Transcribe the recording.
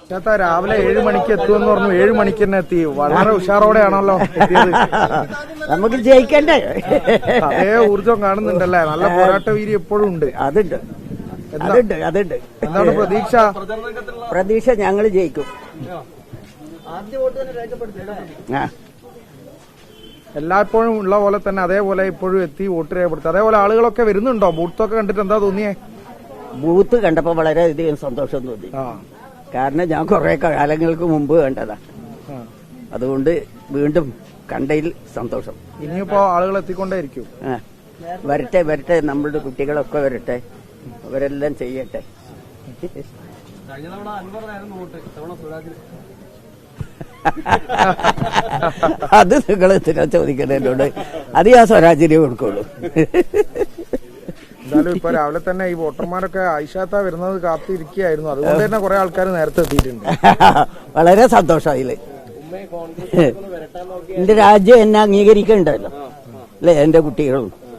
ചേട്ടാ രാവിലെ 7 മണിക്ക് എത്തുമെന്ന് പറഞ്ഞു. 7 മണിക്ക് തന്നെ എത്തി. വളരെ ഉഷാറോടെയാണല്ലോ എത്തിയത്. നമുക്ക് ജയിക്കണ്ടേ? അതേ ഊർജം കാണുന്നുണ്ടല്ലേ? നല്ല പോരാട്ട വീരി എപ്പോഴും ഉണ്ട്. അതുണ്ട്. എന്താണ് പ്രതീക്ഷ? പ്രതീക്ഷ ഞങ്ങൾ ജയിക്കും. എല്ലായ്പ്പോഴും ഉള്ള പോലെ തന്നെ അതേപോലെ ഇപ്പോഴും എത്തി വോട്ട് രേഖപ്പെടുത്തുക. അതേപോലെ ആളുകളൊക്കെ വരുന്നുണ്ടോ? ബൂത്തൊക്കെ കണ്ടിട്ട് എന്താ തോന്നിയേ? ബൂത്ത് കണ്ടപ്പോ വളരെയധികം സന്തോഷം തോന്നി. കാരണം ഞാൻ കുറെ കാലങ്ങൾക്ക് മുമ്പ് കണ്ടതാ. അതുകൊണ്ട് വീണ്ടും കണ്ടതിൽ സന്തോഷം. ഇനിയിപ്പോ ആളുകൾ എത്തിക്കൊണ്ടേയിരിക്കും. വരട്ടെ നമ്മളുടെ കുട്ടികളൊക്കെ വരട്ടെ, അവരെല്ലാം ചെയ്യട്ടെ. അത് നിങ്ങൾ എന്തിനാ ചോദിക്കുന്നതിനോട്? അത് ഞാൻ സ്വരാജിനെ കൊടുക്കുള്ളൂ. എന്തായാലും ഇപ്പൊ രാവിലെ തന്നെ ഈ വോട്ടർമാരൊക്കെ ആയിഷാത്ത വരുന്നത് കാത്തിരിക്കുകയായിരുന്നു. അതുകൊണ്ട് തന്നെ കുറെ ആൾക്കാർ നേരത്തെ എത്തിയിട്ടുണ്ട്. വളരെ സന്തോഷം. അതില് എന്റെ രാജ്യം എന്നെ അംഗീകരിക്കണ്ടല്ലോ അല്ലെ? എന്റെ കുട്ടികളും